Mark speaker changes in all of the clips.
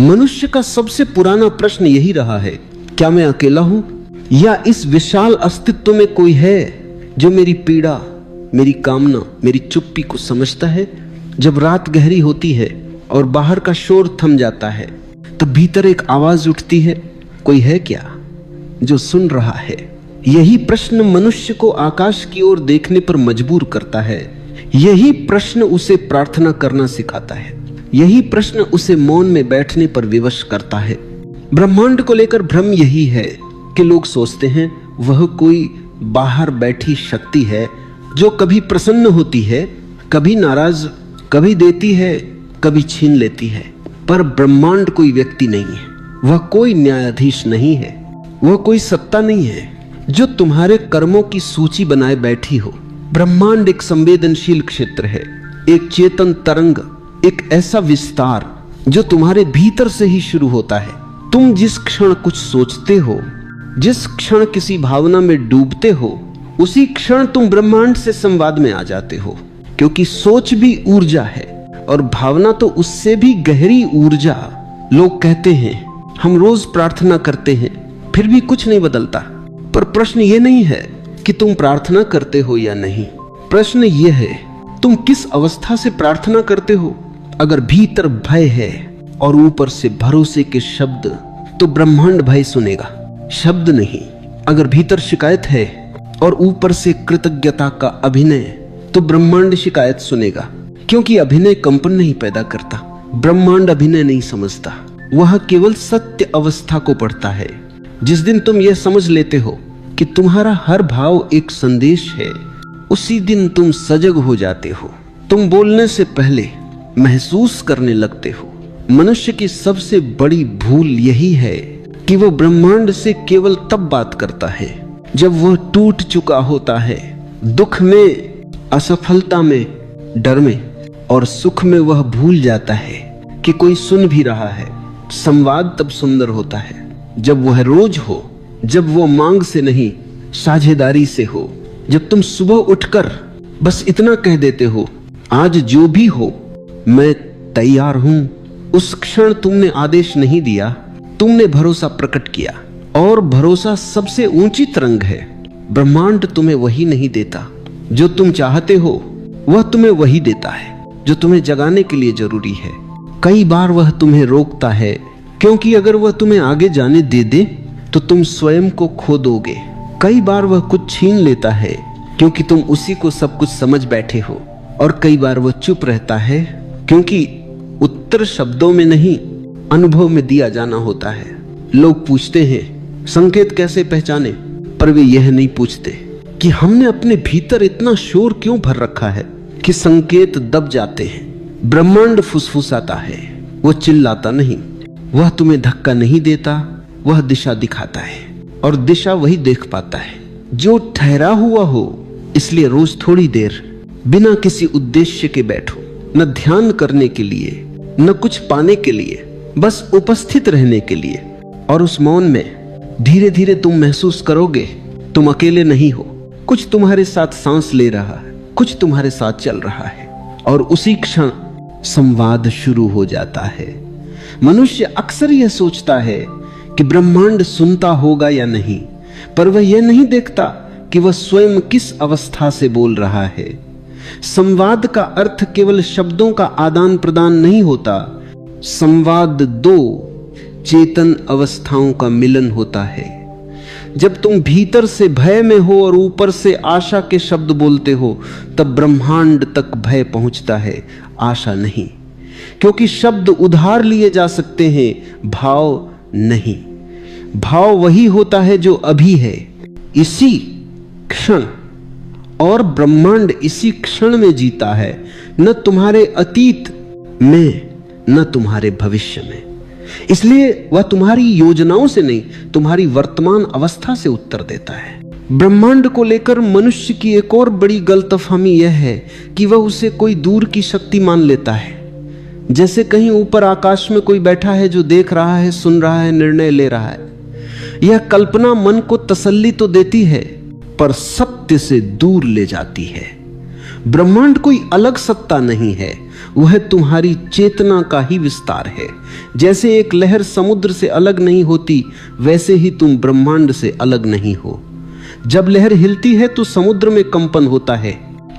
Speaker 1: मनुष्य का सबसे पुराना प्रश्न यही रहा है, क्या मैं अकेला हूं या इस विशाल अस्तित्व में कोई है जो मेरी पीड़ा, मेरी कामना, मेरी चुप्पी को समझता है। जब रात गहरी होती है और बाहर का शोर थम जाता है तो भीतर एक आवाज उठती है, कोई है क्या जो सुन रहा है। यही प्रश्न मनुष्य को आकाश की ओर देखने पर मजबूर करता है। यही प्रश्न उसे प्रार्थना करना सिखाता है। यही प्रश्न उसे मौन में बैठने पर विवश करता है। ब्रह्मांड को लेकर भ्रम यही है कि लोग सोचते हैं वह कोई बाहर बैठी शक्ति है जो कभी प्रसन्न होती है, कभी नाराज, कभी देती है, कभी छीन लेती है। पर ब्रह्मांड कोई व्यक्ति नहीं है, वह कोई न्यायाधीश नहीं है, वह कोई सत्ता नहीं है जो तुम्हारे कर्मों की सूची बनाए बैठी हो। ब्रह्मांड एक संवेदनशील क्षेत्र है, एक चेतन तरंग, एक ऐसा विस्तार जो तुम्हारे भीतर से ही शुरू होता है। तुम जिस क्षण कुछ सोचते हो, जिस क्षण किसी भावना में डूबते हो, उसी क्षण तुम ब्रह्मांड से संवाद में आ जाते हो। क्योंकि सोच भी ऊर्जा है और भावना तो उससे भी गहरी ऊर्जा। लोग कहते हैं हम रोज प्रार्थना करते हैं फिर भी कुछ नहीं बदलता। पर प्रश्न ये नहीं है कि तुम प्रार्थना करते हो या नहीं, प्रश्न ये है तुम किस अवस्था से प्रार्थना करते हो। अगर भीतर भय है और ऊपर से भरोसे के शब्द तो ब्रह्मांड भय सुनेगा, शब्द नहीं। अगर भीतर शिकायत है और ऊपर से कृतज्ञता का अभिनय तो ब्रह्मांड शिकायत सुनेगा। क्योंकि अभिनय कंपन नहीं पैदा करता, ब्रह्मांड अभिनय नहीं समझता, वह केवल सत्य अवस्था को पढ़ता है। जिस दिन तुम यह समझ लेते हो कि तुम्हारा हर भाव एक संदेश है, उसी दिन तुम सजग हो जाते हो। तुम बोलने से पहले महसूस करने लगते हो। मनुष्य की सबसे बड़ी भूल यही है कि वह ब्रह्मांड से केवल तब बात करता है जब वह टूट चुका होता है। दुख में, असफलता में, डर में और सुख में वह भूल जाता है कि कोई सुन भी रहा है। संवाद तब सुंदर होता है जब वह रोज हो, जब वह मांग से नहीं साझेदारी से हो। जब तुम सुबह उठकर बस इतना कह देते हो, आज जो भी हो मैं तैयार हूं। उस क्षण तुमने आदेश नहीं दिया, तुमने भरोसा प्रकट किया। और भरोसा सबसे ऊंची तरंग है। ब्रह्मांड तुम्हें वही नहीं देता जो तुम चाहते हो, वह तुम्हें वही देता है जो तुम्हें जगाने के लिए जरूरी है। कई बार वह तुम्हें रोकता है क्योंकि अगर वह तुम्हें आगे जाने दे दे तो तुम स्वयं को खो दोगे। कई बार वह कुछ छीन लेता है क्योंकि तुम उसी को सब कुछ समझ बैठे हो। और कई बार वह चुप रहता है क्योंकि उत्तर शब्दों में नहीं, अनुभव में दिया जाना होता है। लोग पूछते हैं संकेत कैसे पहचाने, पर वे यह नहीं पूछते कि हमने अपने भीतर इतना शोर क्यों भर रखा है कि संकेत दब जाते हैं। ब्रह्मांड फुसफुसाता है, वह चिल्लाता नहीं। वह तुम्हें धक्का नहीं देता, वह दिशा दिखाता है और दिशा वही देख पाता है जो ठहरा हुआ हो। इसलिए रोज थोड़ी देर बिना किसी उद्देश्य के बैठो, न ध्यान करने के लिए, न कुछ पाने के लिए, बस उपस्थित रहने के लिए। और उस मौन में धीरे धीरे तुम महसूस करोगे तुम अकेले नहीं हो। कुछ तुम्हारे साथ सांस ले रहा है, कुछ तुम्हारे साथ चल रहा है। और उसी क्षण संवाद शुरू हो जाता है। मनुष्य अक्सर यह सोचता है कि ब्रह्मांड सुनता होगा या नहीं, पर वह यह नहीं देखता कि वह स्वयं किस अवस्था से बोल रहा है। संवाद का अर्थ केवल शब्दों का आदान प्रदान नहीं होता। संवाद दो चेतन अवस्थाओं का मिलन होता है। जब तुम भीतर से भय में हो और ऊपर से आशा के शब्द बोलते हो, तब ब्रह्मांड तक भय पहुंचता है, आशा नहीं। क्योंकि शब्द उधार लिए जा सकते हैं, भाव नहीं। भाव वही होता है जो अभी है, इसी क्षण। और ब्रह्मांड इसी क्षण में जीता है, न तुम्हारे अतीत में, न तुम्हारे भविष्य में। इसलिए वह तुम्हारी योजनाओं से नहीं, तुम्हारी वर्तमान अवस्था से उत्तर देता है। ब्रह्मांड को लेकर मनुष्य की एक और बड़ी गलतफहमी यह है कि वह उसे कोई दूर की शक्ति मान लेता है। जैसे कहीं ऊपर आकाश में कोई बैठा है जो देख रहा है, सुन रहा है, निर्णय ले रहा है। यह कल्पना मन को तसल्ली तो देती है, पर सत्य से दूर ले जाती है। ब्रह्मांड कोई अलग सत्ता नहीं है, वह तुम्हारी चेतना का ही विस्तार है। जैसे एक लहर समुद्र से अलग नहीं होती, वैसे ही तुम ब्रह्मांड से अलग नहीं हो। जब लहर हिलती है तो समुद्र में कंपन होता है,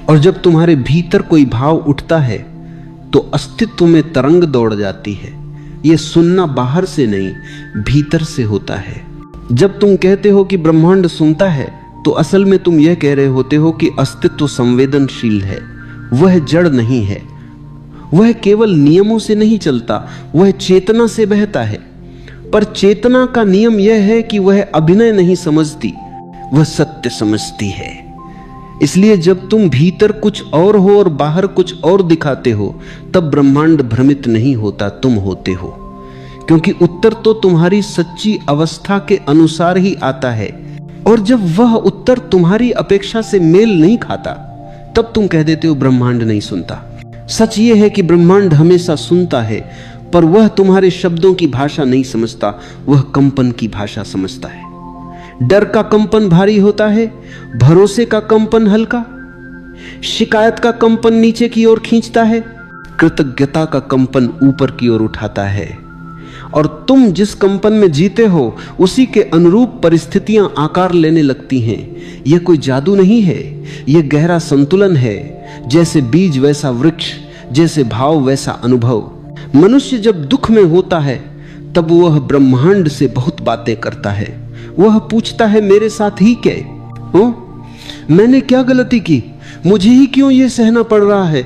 Speaker 1: और जब तुम्हारे भीतर कोई भाव उठता है तो अस्तित्व में तरंग दौड़ जाती है। यह सुनना बाहर से नहीं, भीतर से होता है। जब तुम कहते हो कि ब्रह्मांड सुनता है, तो असल में तुम यह कह रहे होते हो कि अस्तित्व संवेदनशील है। वह जड़ नहीं है, वह केवल नियमों से नहीं चलता, वह चेतना से बहता है। पर चेतना का नियम यह है कि वह अभिनय नहीं समझती, वह सत्य समझती है। इसलिए जब तुम भीतर कुछ और हो और बाहर कुछ और दिखाते हो, तब ब्रह्मांड भ्रमित नहीं होता, तुम होते हो। क्योंकि उत्तर तो तुम्हारी सच्ची अवस्था के अनुसार ही आता है, और जब वह उत्तर तुम्हारी अपेक्षा से मेल नहीं खाता, तब तुम कह देते हो ब्रह्मांड नहीं सुनता। सच यह है कि ब्रह्मांड हमेशा सुनता है, पर वह तुम्हारे शब्दों की भाषा नहीं समझता, वह कंपन की भाषा समझता है। डर का कंपन भारी होता है, भरोसे का कंपन हल्का, शिकायत का कंपन नीचे की ओर खींचता है, कृतज्ञता का कंपन ऊपर की ओर उठाता है। और तुम जिस कंपन में जीते हो, उसी के अनुरूप परिस्थितियां आकार लेने लगती हैं। यह कोई जादू नहीं है, यह गहरा संतुलन है। जैसे बीज वैसा वृक्ष, जैसे भाव वैसा अनुभव। मनुष्य जब दुख में होता है, तब वह ब्रह्मांड से बहुत बातें करता है। वह पूछता है, मेरे साथ ही क्या हो? मैंने क्या गलती की? मुझे ही क्यों ये सहना पड़ रहा है?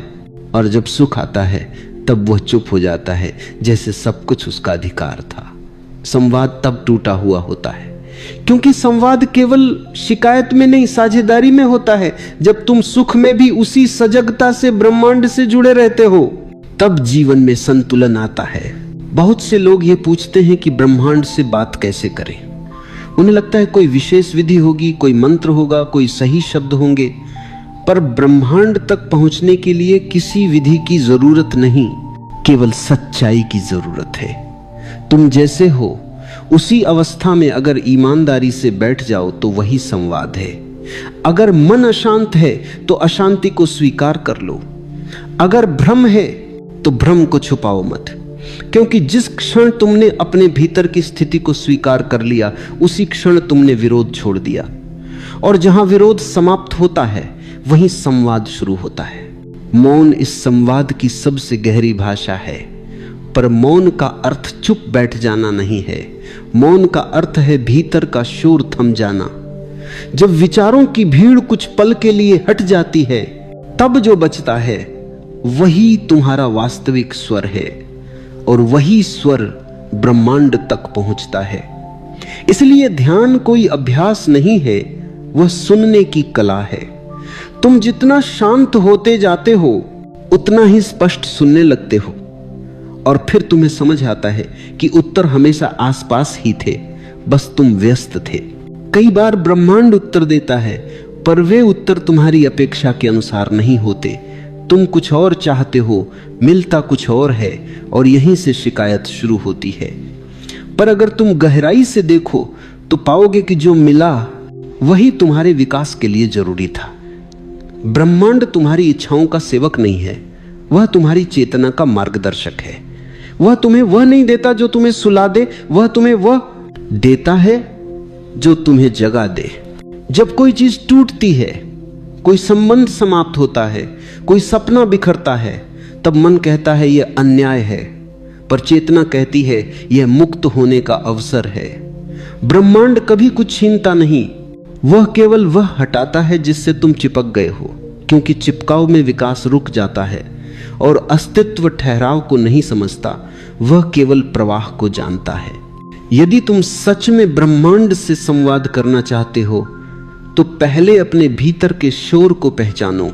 Speaker 1: और जब सुख आता है, तब वह चुप हो जाता है, जैसे सब कुछ उसका अधिकार था। संवाद तब टूटा हुआ होता है, क्योंकि संवाद केवल शिकायत में नहीं, साझेदारी में होता है। जब तुम सुख में भी उसी सजगता से ब्रह्मांड से जुड़े रहते हो, तब जीवन में संतुलन आता है। बहुत से लोग ये पूछते हैं कि ब्रह्मांड से बात कैसे करें। उन्हें लगता है कोई विशेष विधि होगी, कोई मंत्र होगा, कोई सही शब्द होंगे। पर ब्रह्मांड तक पहुंचने के लिए किसी विधि की जरूरत नहीं, केवल सच्चाई की जरूरत है। तुम जैसे हो उसी अवस्था में अगर ईमानदारी से बैठ जाओ तो वही संवाद है। अगर मन अशांत है तो अशांति को स्वीकार कर लो। अगर भ्रम है तो भ्रम को छुपाओ मत, क्योंकि जिस क्षण तुमने अपने भीतर की स्थिति को स्वीकार कर लिया, उसी क्षण तुमने विरोध छोड़ दिया। और जहां विरोध समाप्त होता है, वहीं संवाद शुरू होता है। मौन इस संवाद की सबसे गहरी भाषा है। पर मौन का अर्थ चुप बैठ जाना नहीं है। मौन का अर्थ है भीतर का शोर थम जाना। जब विचारों की भीड़ कुछ पल के लिए हट जाती है, तब जो बचता है वही तुम्हारा वास्तविक स्वर है, और वही स्वर ब्रह्मांड तक पहुंचता है। इसलिए ध्यान कोई अभ्यास नहीं है, वह सुनने की कला है। तुम जितना शांत होते जाते हो, उतना ही स्पष्ट सुनने लगते हो, और फिर तुम्हें समझ आता है कि उत्तर हमेशा आसपास ही थे, बस तुम व्यस्त थे। कई बार ब्रह्मांड उत्तर देता है, पर वे उत्तर तुम्हारी अपेक्षा के अनुसार नहीं होते। तुम कुछ और चाहते हो, मिलता कुछ और है, और यहीं से शिकायत शुरू होती है। पर अगर तुम गहराई से देखो तो पाओगे कि जो मिला वही तुम्हारे विकास के लिए जरूरी था। ब्रह्मांड तुम्हारी इच्छाओं का सेवक नहीं है, वह तुम्हारी चेतना का मार्गदर्शक है। वह तुम्हें वह नहीं देता जो तुम्हें सुला दे, वह तुम्हें वह देता है जो तुम्हें जगा दे। जब कोई चीज टूटती है, कोई संबंध समाप्त होता है, कोई सपना बिखरता है, तब मन कहता है यह अन्याय है, पर चेतना कहती है यह मुक्त होने का अवसर है। ब्रह्मांड कभी कुछ छीनता नहीं, वह केवल वह हटाता है जिससे तुम चिपक गए हो, क्योंकि चिपकाव में विकास रुक जाता है, और अस्तित्व ठहराव को नहीं समझता, वह केवल प्रवाह को जानता है। यदि तुम सच में ब्रह्मांड से संवाद करना चाहते हो, तो पहले अपने भीतर के शोर को पहचानो।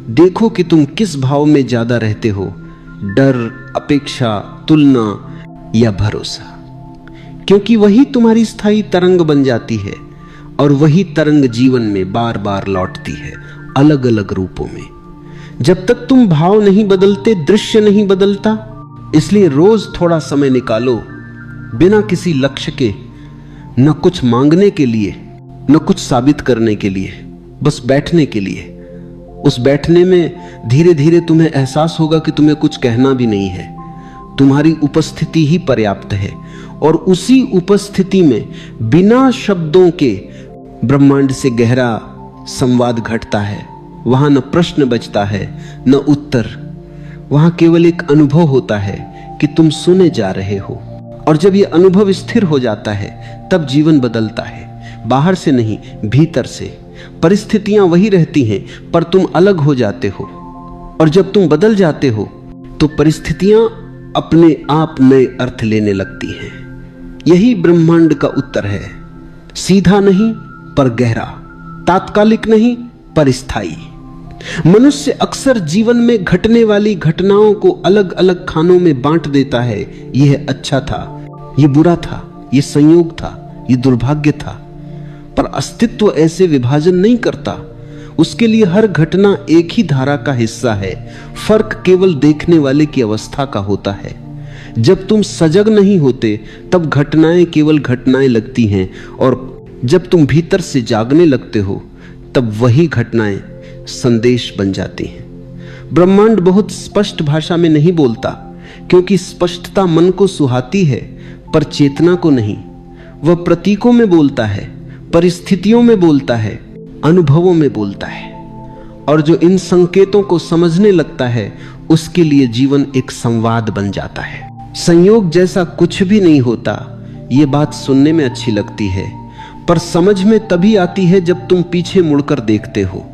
Speaker 1: देखो कि तुम किस भाव में ज्यादा रहते हो, डर, अपेक्षा, तुलना या भरोसा, क्योंकि वही तुम्हारी स्थायी तरंग बन जाती है, और वही तरंग जीवन में बार बार लौटती है, अलग अलग रूपों में। जब तक तुम भाव नहीं बदलते, दृश्य नहीं बदलता। इसलिए रोज थोड़ा समय निकालो, बिना किसी लक्ष्य के, न कुछ मांगने के लिए, न कुछ साबित करने के लिए, बस बैठने के लिए, उस बैठने में धीरे धीरे तुम्हें एहसास होगा कि तुम्हें कुछ कहना भी नहीं है, तुम्हारी उपस्थिति ही पर्याप्त है। और उसी उपस्थिति में बिना शब्दों के ब्रह्मांड से गहरा संवाद घटता है। वहां न प्रश्न बचता है न उत्तर, वहां केवल एक अनुभव होता है कि तुम सुने जा रहे हो। और जब यह अनुभव स्थिर हो जाता है तब जीवन बदलता है, बाहर से नहीं भीतर से। परिस्थितियां वही रहती हैं पर तुम अलग हो जाते हो, और जब तुम बदल जाते हो तो परिस्थितियां अपने आप नए अर्थ लेने लगती हैं। यही ब्रह्मांड का उत्तर है, सीधा नहीं पर गहरा, तात्कालिक नहीं पर स्थायी। मनुष्य अक्सर जीवन में घटने वाली घटनाओं को अलग अलग खानों में बांट देता है। यह अच्छा था, यह बुरा था, यह संयोग था, यह दुर्भाग्य था। पर अस्तित्व ऐसे विभाजन नहीं करता। उसके लिए हर घटना एक ही धारा का हिस्सा है। फर्क केवल देखने वाले की अवस्था का होता है। जब तुम सजग नहीं होते तब घटनाएं केवल घटनाएं लगती हैं, और जब तुम भीतर से जागने लगते हो तब वही घटनाएं संदेश बन जाती हैं। ब्रह्मांड बहुत स्पष्ट भाषा में नहीं बोलता, क्योंकि स्पष्टता मन को सुहाती है पर चेतना को नहीं। वह प्रतीकों में बोलता है, परिस्थितियों में बोलता है, अनुभवों में बोलता है। और जो इन संकेतों को समझने लगता है उसके लिए जीवन एक संवाद बन जाता है। संयोग जैसा कुछ भी नहीं होता, ये बात सुनने में अच्छी लगती है, पर समझ में तभी आती है जब तुम पीछे मुड़कर देखते हो।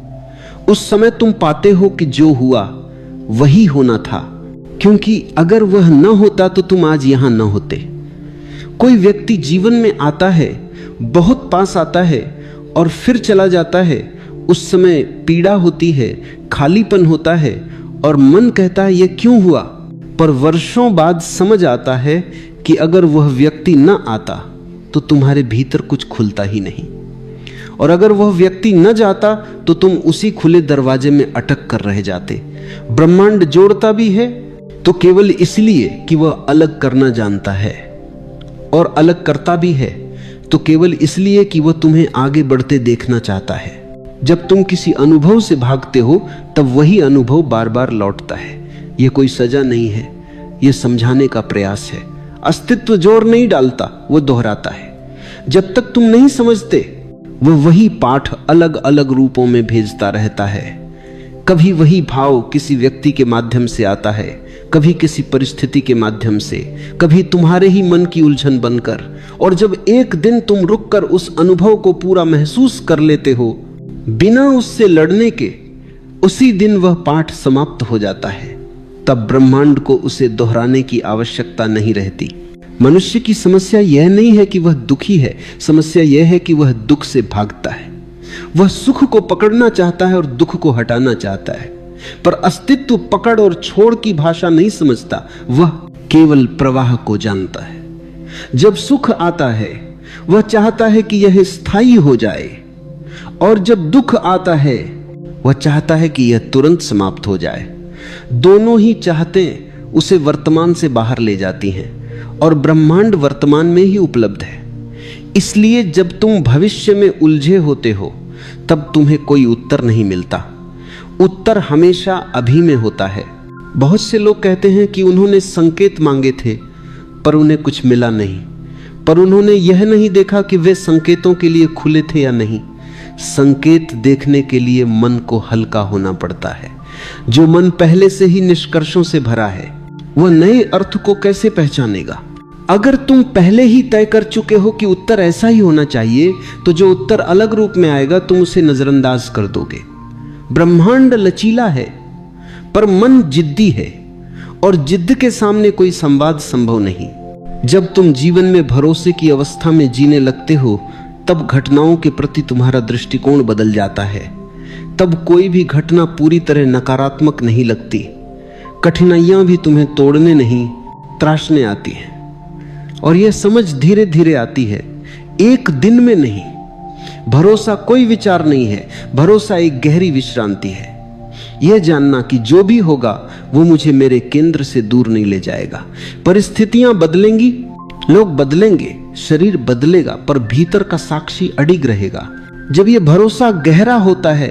Speaker 1: उस समय तुम पाते हो कि जो हुआ वही होना था, क्योंकि अगर वह न होता तो तुम आज यहां न होते। कोई व्यक्ति जीवन में आता है, बहुत पास आता है और फिर चला जाता है। उस समय पीड़ा होती है, खालीपन होता है और मन कहता है यह क्यों हुआ। पर वर्षों बाद समझ आता है कि अगर वह व्यक्ति न आता तो तुम्हारे भीतर कुछ खुलता ही नहीं, और अगर वह व्यक्ति न जाता तो तुम उसी खुले दरवाजे में अटक कर रह जाते। ब्रह्मांड जोड़ता भी है तो केवल इसलिए कि वह अलग करना जानता है, और अलग करता भी है तो केवल इसलिए कि वह तुम्हें आगे बढ़ते देखना चाहता है। जब तुम किसी अनुभव से भागते हो तब वही अनुभव बार बार लौटता है। यह कोई सजा नहीं है, यह समझाने का प्रयास है। अस्तित्व जोर नहीं डालता, वह दोहराता है। जब तक तुम नहीं समझते वह वही पाठ अलग अलग रूपों में भेजता रहता है। कभी वही भाव किसी व्यक्ति के माध्यम से आता है, कभी किसी परिस्थिति के माध्यम से, कभी तुम्हारे ही मन की उलझन बनकर। और जब एक दिन तुम रुककर उस अनुभव को पूरा महसूस कर लेते हो बिना उससे लड़ने के, उसी दिन वह पाठ समाप्त हो जाता है। तब ब्रह्मांड को उसे दोहराने की आवश्यकता नहीं रहती। मनुष्य की समस्या यह नहीं है कि वह दुखी है, समस्या यह है कि वह दुख से भागता है। वह सुख को पकड़ना चाहता है और दुख को हटाना चाहता है, पर अस्तित्व पकड़ और छोड़ की भाषा नहीं समझता, वह केवल प्रवाह को जानता है। जब सुख आता है वह चाहता है कि यह स्थायी हो जाए, और जब दुख आता है वह चाहता है कि यह तुरंत समाप्त हो जाए। दोनों ही चाहतें उसे वर्तमान से बाहर ले जाती हैं, और ब्रह्मांड वर्तमान में ही उपलब्ध है। इसलिए जब तुम भविष्य में उलझे होते हो तब तुम्हें कोई उत्तर नहीं मिलता। उत्तर हमेशा अभी में होता है। बहुत से लोग कहते हैं कि उन्होंने संकेत मांगे थे पर उन्हें कुछ मिला नहीं, पर उन्होंने यह नहीं देखा कि वे संकेतों के लिए खुले थे या नहीं। संकेत देखने के लिए मन को हल्का होना पड़ता है। जो मन पहले से ही निष्कर्षों से भरा है वह नए अर्थ को कैसे पहचानेगा। अगर तुम पहले ही तय कर चुके हो कि उत्तर ऐसा ही होना चाहिए, तो जो उत्तर अलग रूप में आएगा तुम उसे नजरअंदाज कर दोगे। ब्रह्मांड लचीला है पर मन जिद्दी है, और जिद्द के सामने कोई संवाद संभव नहीं। जब तुम जीवन में भरोसे की अवस्था में जीने लगते हो तब घटनाओं के प्रति तुम्हारा दृष्टिकोण बदल जाता है। तब कोई भी घटना पूरी तरह नकारात्मक नहीं लगती। कठिनाइयां भी तुम्हें तोड़ने नहीं, त्रासने आती हैं। और यह समझ धीरे धीरे आती है, एक दिन में नहीं। भरोसा कोई विचार नहीं है, भरोसा एक गहरी विश्रांति है। यह जानना कि जो भी होगा वो मुझे मेरे केंद्र से दूर नहीं ले जाएगा। परिस्थितियां बदलेंगी, लोग बदलेंगे, शरीर बदलेगा, पर भीतर का साक्षी अडिग रहेगा। जब यह भरोसा गहरा होता है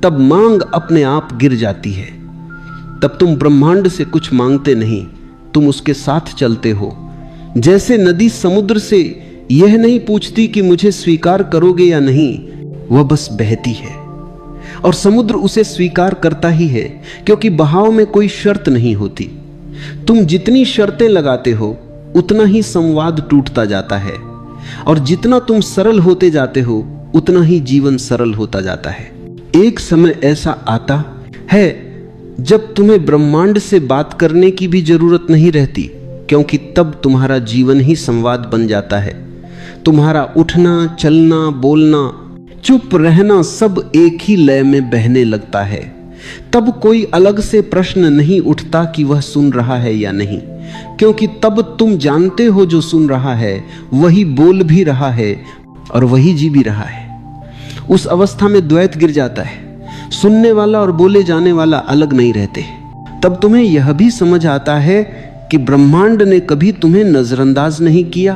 Speaker 1: तब मांग अपने आप गिर जाती है। तब तुम ब्रह्मांड से कुछ मांगते नहीं, तुम उसके साथ चलते हो। जैसे नदी समुद्र से यह नहीं पूछती कि मुझे स्वीकार करोगे या नहीं, वह बस बहती है और समुद्र उसे स्वीकार करता ही है, क्योंकि बहाव में कोई शर्त नहीं होती। तुम जितनी शर्तें लगाते हो उतना ही संवाद टूटता जाता है, और जितना तुम सरल होते जाते हो उतना ही जीवन सरल होता जाता है। एक समय ऐसा आता है जब तुम्हें ब्रह्मांड से बात करने की भी जरूरत नहीं रहती, क्योंकि तब तुम्हारा जीवन ही संवाद बन जाता है। तुम्हारा उठना, चलना, बोलना, चुप रहना सब एक ही लय में बहने लगता है। तब कोई अलग से प्रश्न नहीं उठता कि वह सुन रहा है या नहीं, क्योंकि तब तुम जानते हो जो सुन रहा है वही बोल भी रहा है और वही जी भी रहा है। उस अवस्था में द्वैत गिर जाता है, सुनने वाला और बोले जाने वाला अलग नहीं रहते। तब तुम्हें यह भी समझ आता है कि ब्रह्मांड ने कभी तुम्हें नजरअंदाज नहीं किया।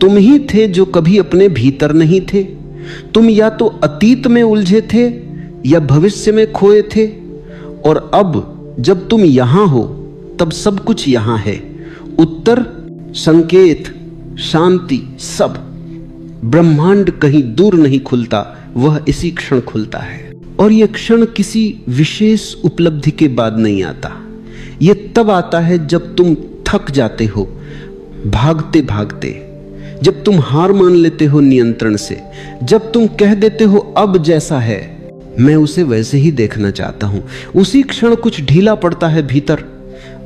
Speaker 1: तुम ही थे जो कभी अपने भीतर नहीं थे। तुम या तो अतीत में उलझे थे या भविष्य में खोए थे, और अब जब तुम यहां हो तब सब कुछ यहां है। उत्तर, संकेत, शांति, सब। ब्रह्मांड कहीं दूर नहीं खुलता, वह इसी क्षण खुलता है। और यह क्षण किसी विशेष उपलब्धि के बाद नहीं आता, यह तब आता है जब तुम थक जाते हो भागते भागते, जब तुम हार मान लेते हो नियंत्रण से, जब तुम कह देते हो अब जैसा है मैं उसे वैसे ही देखना चाहता हूं। उसी क्षण कुछ ढीला पड़ता है भीतर,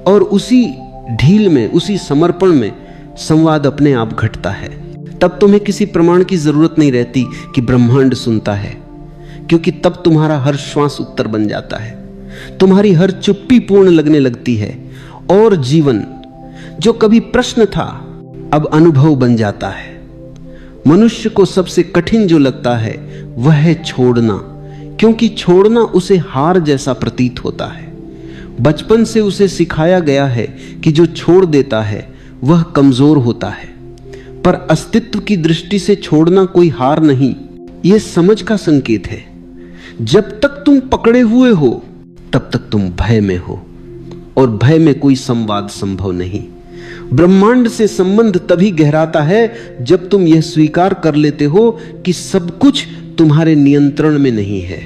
Speaker 1: और उसी ढील में, उसी समर्पण में संवाद अपने आप घटता है। तब तुम्हें किसी प्रमाण की जरूरत नहीं रहती कि ब्रह्मांड सुनता है, क्योंकि तब तुम्हारा हर श्वास उत्तर बन जाता है, तुम्हारी हर चुप्पी पूर्ण लगने लगती है, और जीवन जो कभी प्रश्न था अब अनुभव बन जाता है। मनुष्य को सबसे कठिन जो लगता है वह है छोड़ना, क्योंकि छोड़ना उसे हार जैसा प्रतीत होता है। बचपन से उसे सिखाया गया है कि जो छोड़ देता है वह कमजोर होता है, पर अस्तित्व की दृष्टि से छोड़ना कोई हार नहीं, यह समझ का संकेत है। जब तक तुम पकड़े हुए हो तब तक तुम भय में हो, और भय में कोई संवाद संभव नहीं। ब्रह्मांड से संबंध तभी गहराता है जब तुम यह स्वीकार कर लेते हो कि सब कुछ तुम्हारे नियंत्रण में नहीं है।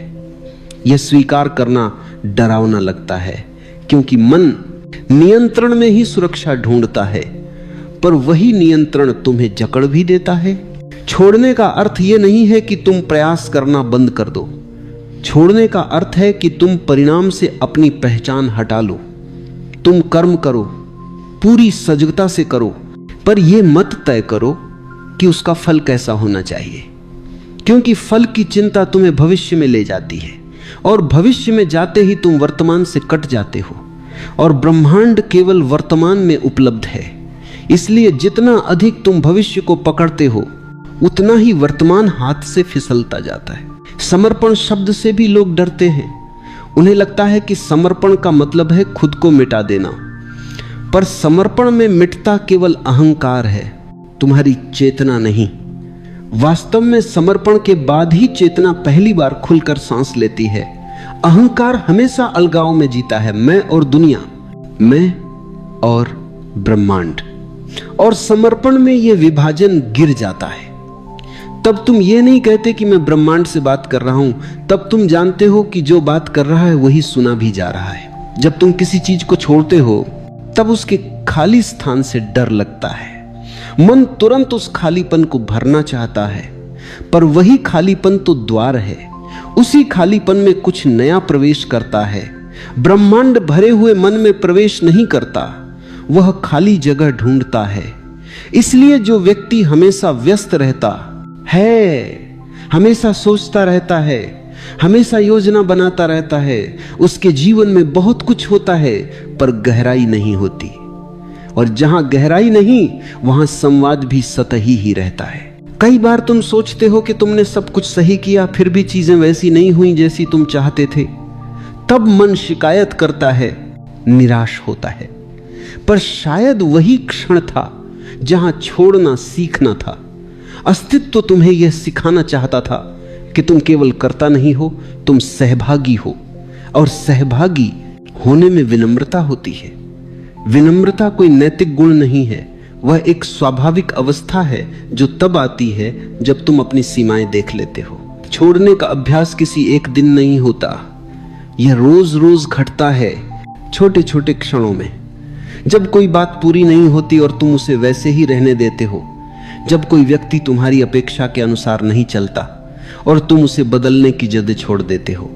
Speaker 1: यह स्वीकार करना डरावना लगता है, क्योंकि मन नियंत्रण में ही सुरक्षा ढूंढता है, पर वही नियंत्रण तुम्हें जकड़ भी देता है। छोड़ने का अर्थ यह नहीं है कि तुम प्रयास करना बंद कर दो। छोड़ने का अर्थ है कि तुम परिणाम से अपनी पहचान हटा लो। तुम कर्म करो, पूरी सजगता से करो, पर यह मत तय करो कि उसका फल कैसा होना चाहिए, क्योंकि फल की चिंता तुम्हें भविष्य में ले जाती है, और भविष्य में जाते ही तुम वर्तमान से कट जाते हो, और ब्रह्मांड केवल वर्तमान में उपलब्ध है। इसलिए जितना अधिक तुम भविष्य को पकड़ते हो उतना ही वर्तमान हाथ से फिसलता जाता है। समर्पण शब्द से भी लोग डरते हैं। उन्हें लगता है कि समर्पण का मतलब है खुद को मिटा देना, पर समर्पण में मिटता केवल अहंकार है, तुम्हारी चेतना नहीं। वास्तव में समर्पण के बाद ही चेतना पहली बार खुलकर सांस लेती है। अहंकार हमेशा अलगाव में जीता है, मैं और दुनिया, मैं और ब्रह्मांड। और समर्पण में यह विभाजन गिर जाता है। तब तुम ये नहीं कहते कि मैं ब्रह्मांड से बात कर रहा हूं, तब तुम जानते हो कि जो बात कर रहा है वही सुना भी जा रहा है। जब तुम किसी चीज को छोड़ते हो तब उसके खाली स्थान से डर लगता है। मन तुरंत उस खालीपन को भरना चाहता है, पर वही खालीपन तो द्वार है। उसी खालीपन में कुछ नया प्रवेश करता है। ब्रह्मांड भरे हुए मन में प्रवेश नहीं करता, वह खाली जगह ढूंढता है। इसलिए जो व्यक्ति हमेशा व्यस्त रहता है, हमेशा सोचता रहता है, हमेशा योजना बनाता रहता है, उसके जीवन में बहुत कुछ होता है पर गहराई नहीं होती। और जहां गहराई नहीं वहां संवाद भी सतही ही रहता है। कई बार तुम सोचते हो कि तुमने सब कुछ सही किया, फिर भी चीजें वैसी नहीं हुई जैसी तुम चाहते थे। तब मन शिकायत करता है, निराश होता है। पर शायद वही क्षण था जहां छोड़ना सीखना था। अस्तित्व तुम्हें यह सिखाना चाहता था कि तुम केवल कर्ता नहीं हो, तुम सहभागी हो। और सहभागी होने में विनम्रता होती है। विनम्रता कोई नैतिक गुण नहीं है, वह एक स्वाभाविक अवस्था है जो तब आती है जब तुम अपनी सीमाएं देख लेते हो। छोड़ने का अभ्यास किसी एक दिन नहीं होता, यह रोज रोज घटता है, छोटे छोटे क्षणों में। जब कोई बात पूरी नहीं होती और तुम उसे वैसे ही रहने देते हो, जब कोई व्यक्ति तुम्हारी अपेक्षा के अनुसार नहीं चलता और तुम उसे बदलने की जद छोड़ देते हो,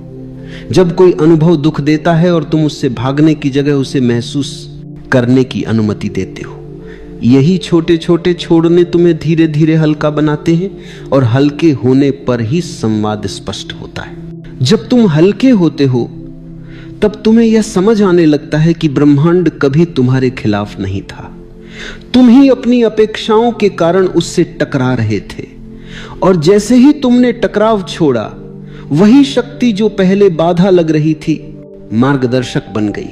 Speaker 1: जब कोई अनुभव दुख देता है और तुम उससे भागने की जगह उसे महसूस करने की अनुमति देते हो, यही छोटे छोटे छोड़ने तुम्हें धीरे धीरे हल्का बनाते हैं और हल्के होने पर ही संवाद स्पष्ट होता है। जब तुम हल्के होते हो तब तुम्हें यह समझ आने लगता है कि ब्रह्मांड कभी तुम्हारे खिलाफ नहीं था, तुम ही अपनी अपेक्षाओं के कारण उससे टकरा रहे थे। और जैसे ही तुमने टकराव छोड़ा, वही शक्ति जो पहले बाधा लग रही थी मार्गदर्शक बन गई।